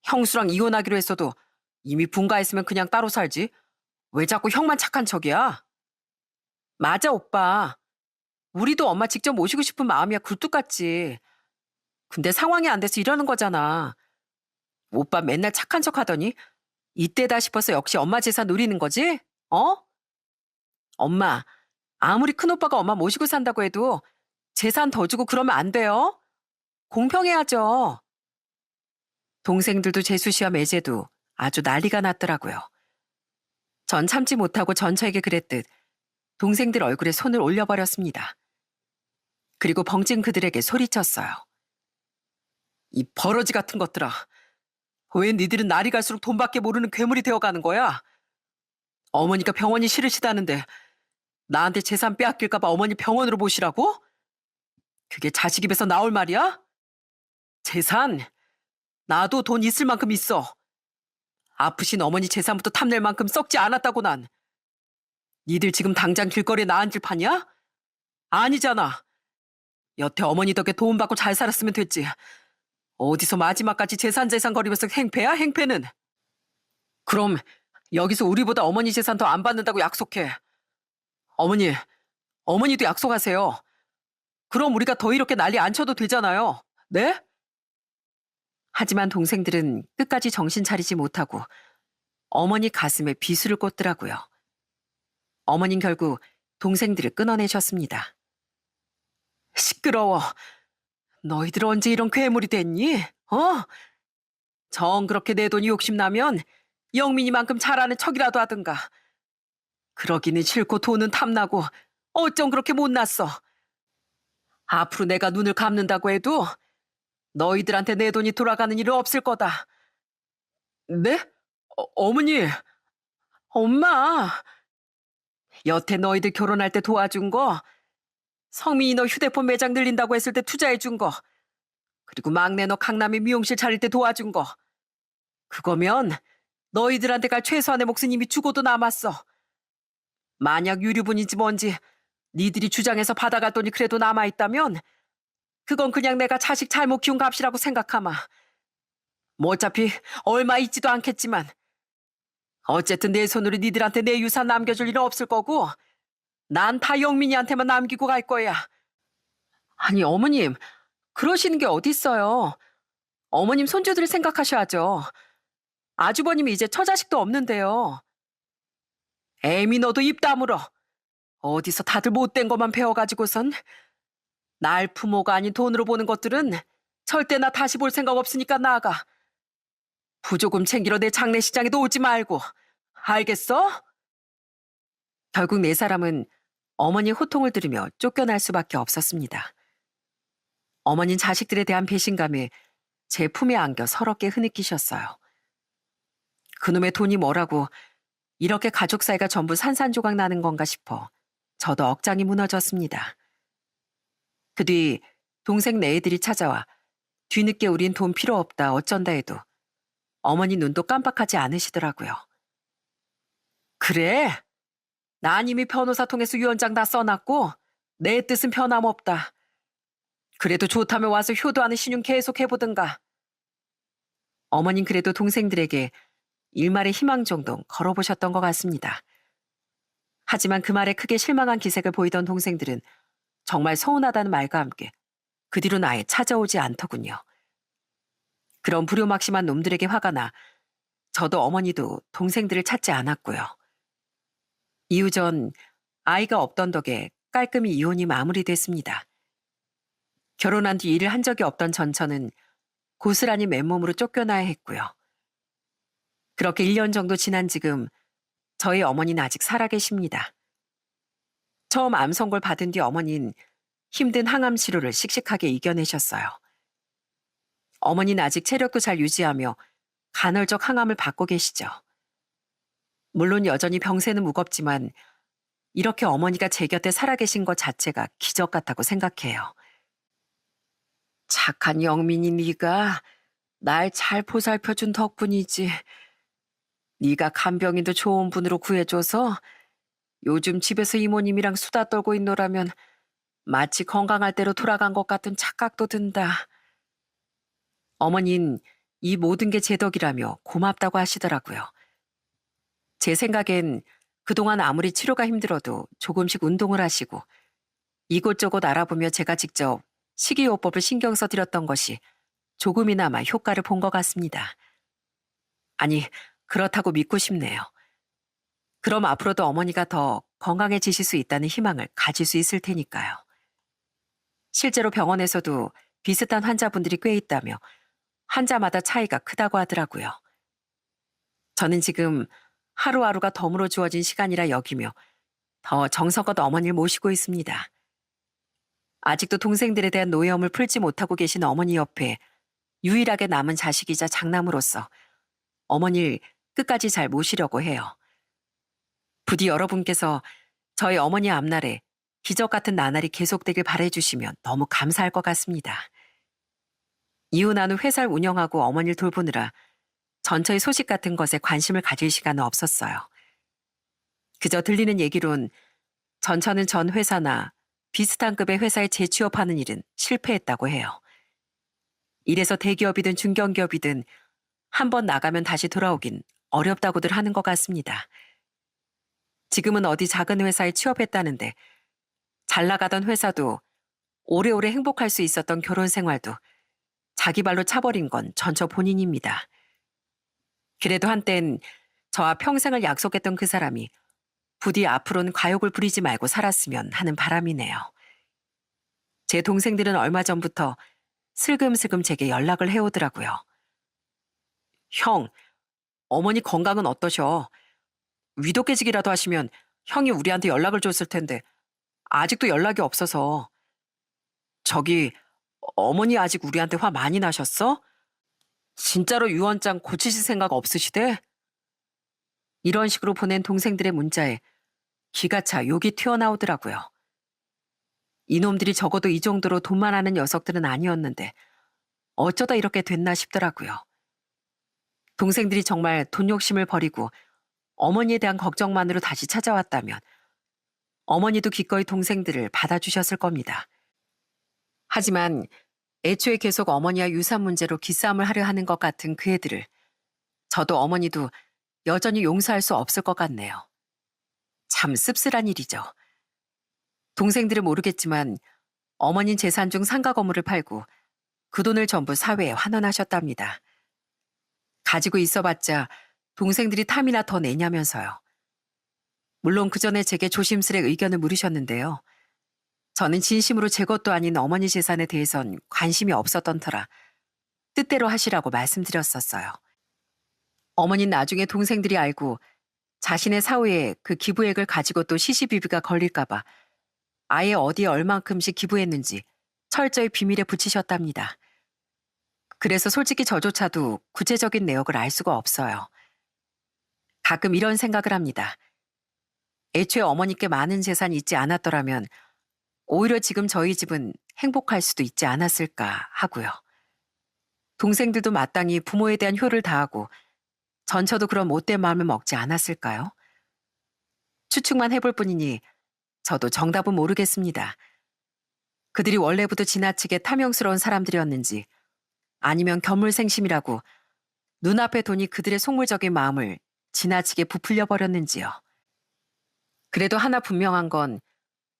형수랑 이혼하기로 했어도 이미 분가했으면 그냥 따로 살지. 왜 자꾸 형만 착한 척이야? 맞아, 오빠. 우리도 엄마 직접 모시고 싶은 마음이야 굴뚝 같지. 근데 상황이 안 돼서 이러는 거잖아. 오빠 맨날 착한 척 하더니 이때다 싶어서 역시 엄마 재산 노리는 거지? 어? 엄마, 아무리 큰오빠가 엄마 모시고 산다고 해도 재산 더 주고 그러면 안 돼요? 공평해야죠. 동생들도 재수씨와 매제도 아주 난리가 났더라고요. 전 참지 못하고 전처에게 그랬듯 동생들 얼굴에 손을 올려버렸습니다. 그리고 벙찐 그들에게 소리쳤어요. 이 버러지 같은 것들아. 왜 니들은 날이 갈수록 돈밖에 모르는 괴물이 되어가는 거야? 어머니가 병원이 싫으시다는데 나한테 재산 빼앗길까봐 어머니 병원으로 모시라고? 그게 자식 입에서 나올 말이야? 재산? 나도 돈 있을 만큼 있어. 아프신 어머니 재산부터 탐낼 만큼 썩지 않았다고 난. 니들 지금 당장 길거리에 나앉을 판이야? 아니잖아. 여태 어머니 덕에 도움받고 잘 살았으면 됐지. 어디서 마지막까지 재산 거리면서 행패야, 행패는? 그럼 여기서 우리보다 어머니 재산 더 안 받는다고 약속해. 어머니도 약속하세요. 그럼 우리가 더 이렇게 난리 안 쳐도 되잖아요. 네? 하지만 동생들은 끝까지 정신 차리지 못하고 어머니 가슴에 비수를 꽂더라고요. 어머닌 결국 동생들을 끊어내셨습니다. 시끄러워. 너희들 언제 이런 괴물이 됐니? 어? 정 그렇게 내 돈이 욕심나면 영민이만큼 잘하는 척이라도 하든가. 그러기는 싫고 돈은 탐나고 어쩜 그렇게 못났어. 앞으로 내가 눈을 감는다고 해도 너희들한테 내 돈이 돌아가는 일은 없을 거다. 네? 어머니, 엄마. 여태 너희들 결혼할 때 도와준 거, 성민이 너 휴대폰 매장 늘린다고 했을 때 투자해준 거, 그리고 막내 너 강남에 미용실 차릴 때 도와준 거. 그거면 너희들한테 갈 최소한의 몫은 이미 주고도 남았어. 만약 유류분인지 뭔지 니들이 주장해서 받아갈 돈이 그래도 남아있다면 그건 그냥 내가 자식 잘못 키운 값이라고 생각하마. 뭐 어차피 얼마 있지도 않겠지만 어쨌든 내 손으로 니들한테 내 유산 남겨줄 일은 없을 거고 난 다 영민이한테만 남기고 갈 거야. 아니 어머님, 그러시는 게 어딨어요. 어머님 손주들을 생각하셔야죠. 아주버님이 이제 처자식도 없는데요. 애미 너도 입 다물어. 어디서 다들 못된 것만 배워가지고선 날 부모가 아닌 돈으로 보는 것들은 절대 나 다시 볼 생각 없으니까 나가. 부조금 챙기러 내 장례식장에도 오지 말고. 알겠어? 결국 네 사람은 어머니 호통을 들으며 쫓겨날 수밖에 없었습니다. 어머니는 자식들에 대한 배신감에 제 품에 안겨 서럽게 흐느끼셨어요. 그놈의 돈이 뭐라고 이렇게 가족 사이가 전부 산산조각 나는 건가 싶어 저도 억장이 무너졌습니다. 그 뒤 동생 네 애들이 찾아와 뒤늦게 우린 돈 필요 없다 어쩐다 해도 어머니 눈도 깜빡하지 않으시더라고요. 그래? 난 이미 변호사 통해서 유언장 다 써놨고 내 뜻은 변함없다. 그래도 좋다면 와서 효도하는 신용 계속 해보든가. 어머닌 그래도 동생들에게 일말의 희망 정도 걸어보셨던 것 같습니다. 하지만 그 말에 크게 실망한 기색을 보이던 동생들은 정말 서운하다는 말과 함께 그 뒤로는 아예 찾아오지 않더군요. 그런 불효막심한 놈들에게 화가 나 저도 어머니도 동생들을 찾지 않았고요. 이후 전 아이가 없던 덕에 깔끔히 이혼이 마무리됐습니다. 결혼한 뒤 일을 한 적이 없던 전처는 고스란히 맨몸으로 쫓겨나야 했고요. 그렇게 1년 정도 지난 지금 저희 어머니는 아직 살아계십니다. 처음 암 선고를 받은 뒤 어머니는 힘든 항암 치료를 씩씩하게 이겨내셨어요. 어머니는 아직 체력도 잘 유지하며 간헐적 항암을 받고 계시죠. 물론 여전히 병세는 무겁지만 이렇게 어머니가 제 곁에 살아계신 것 자체가 기적 같다고 생각해요. 착한 영민이 네가 날 잘 보살펴준 덕분이지. 네가 간병인도 좋은 분으로 구해줘서 요즘 집에서 이모님이랑 수다 떨고 있노라면 마치 건강할 대로 돌아간 것 같은 착각도 든다. 어머닌 이 모든 게 제 덕이라며 고맙다고 하시더라고요. 제 생각엔 그동안 아무리 치료가 힘들어도 조금씩 운동을 하시고 이곳저곳 알아보며 제가 직접 식이요법을 신경 써드렸던 것이 조금이나마 효과를 본 것 같습니다. 아니, 그렇다고 믿고 싶네요. 그럼 앞으로도 어머니가 더 건강해지실 수 있다는 희망을 가질 수 있을 테니까요. 실제로 병원에서도 비슷한 환자분들이 꽤 있다며 환자마다 차이가 크다고 하더라고요. 저는 지금 하루하루가 덤으로 주어진 시간이라 여기며 더 정성껏 어머니를 모시고 있습니다. 아직도 동생들에 대한 노여움을 풀지 못하고 계신 어머니 옆에 유일하게 남은 자식이자 장남으로서 어머니를 끝까지 잘 모시려고 해요. 부디 여러분께서 저희 어머니 앞날에 기적 같은 나날이 계속되길 바라주시면 너무 감사할 것 같습니다. 이후 나는 회사를 운영하고 어머니를 돌보느라 전처의 소식 같은 것에 관심을 가질 시간은 없었어요. 그저 들리는 얘기론 전처는 전 회사나 비슷한 급의 회사에 재취업하는 일은 실패했다고 해요. 이래서 대기업이든 중견기업이든 한번 나가면 다시 돌아오긴 어렵다고들 하는 것 같습니다. 지금은 어디 작은 회사에 취업했다는데 잘 나가던 회사도 오래오래 행복할 수 있었던 결혼 생활도 자기 발로 차버린 건 전처 본인입니다. 그래도 한땐 저와 평생을 약속했던 그 사람이 부디 앞으로는 과욕을 부리지 말고 살았으면 하는 바람이네요. 제 동생들은 얼마 전부터 슬금슬금 제게 연락을 해오더라고요. 형, 어머니 건강은 어떠셔? 위도 깨지기라도 하시면 형이 우리한테 연락을 줬을 텐데 아직도 연락이 없어서. 저기, 어머니 아직 우리한테 화 많이 나셨어? 진짜로 유언장 고치실 생각 없으시대? 이런 식으로 보낸 동생들의 문자에 기가 차 욕이 튀어나오더라고요. 이놈들이 적어도 이 정도로 돈만 하는 녀석들은 아니었는데 어쩌다 이렇게 됐나 싶더라고요. 동생들이 정말 돈 욕심을 버리고 어머니에 대한 걱정만으로 다시 찾아왔다면 어머니도 기꺼이 동생들을 받아주셨을 겁니다. 하지만 애초에 계속 어머니와 유산 문제로 기싸움을 하려 하는 것 같은 그 애들을 저도 어머니도 여전히 용서할 수 없을 것 같네요. 참 씁쓸한 일이죠. 동생들은 모르겠지만 어머님 재산 중 상가 건물을 팔고 그 돈을 전부 사회에 환원하셨답니다. 가지고 있어봤자 동생들이 탐이나 더 내냐면서요. 물론 그 전에 제게 조심스레 의견을 물으셨는데요. 저는 진심으로 제 것도 아닌 어머니 재산에 대해선 관심이 없었던 터라 뜻대로 하시라고 말씀드렸었어요. 어머니는 나중에 동생들이 알고 자신의 사후에 그 기부액을 가지고 또 시시비비가 걸릴까봐 아예 어디에 얼만큼씩 기부했는지 철저히 비밀에 붙이셨답니다. 그래서 솔직히 저조차도 구체적인 내역을 알 수가 없어요. 가끔 이런 생각을 합니다. 애초에 어머니께 많은 재산이 있지 않았더라면 오히려 지금 저희 집은 행복할 수도 있지 않았을까 하고요. 동생들도 마땅히 부모에 대한 효를 다하고 전처도 그런 못된 마음을 먹지 않았을까요? 추측만 해볼 뿐이니 저도 정답은 모르겠습니다. 그들이 원래부터 지나치게 탐욕스러운 사람들이었는지 아니면 견물생심이라고 눈앞의 돈이 그들의 속물적인 마음을 지나치게 부풀려 버렸는지요. 그래도 하나 분명한 건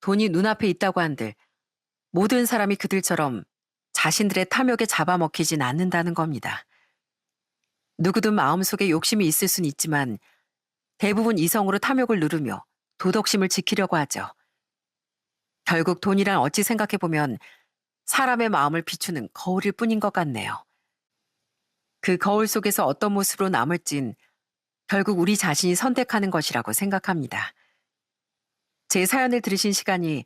돈이 눈앞에 있다고 한들 모든 사람이 그들처럼 자신들의 탐욕에 잡아먹히진 않는다는 겁니다. 누구든 마음속에 욕심이 있을 순 있지만 대부분 이성으로 탐욕을 누르며 도덕심을 지키려고 하죠. 결국 돈이란 어찌 생각해보면 사람의 마음을 비추는 거울일 뿐인 것 같네요. 그 거울 속에서 어떤 모습으로 남을진 결국 우리 자신이 선택하는 것이라고 생각합니다. 제 사연을 들으신 시간이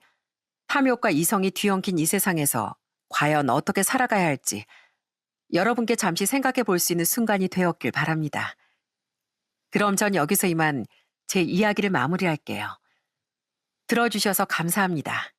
탐욕과 이성이 뒤엉킨 이 세상에서 과연 어떻게 살아가야 할지 여러분께 잠시 생각해 볼 수 있는 순간이 되었길 바랍니다. 그럼 전 여기서 이만 제 이야기를 마무리할게요. 들어주셔서 감사합니다.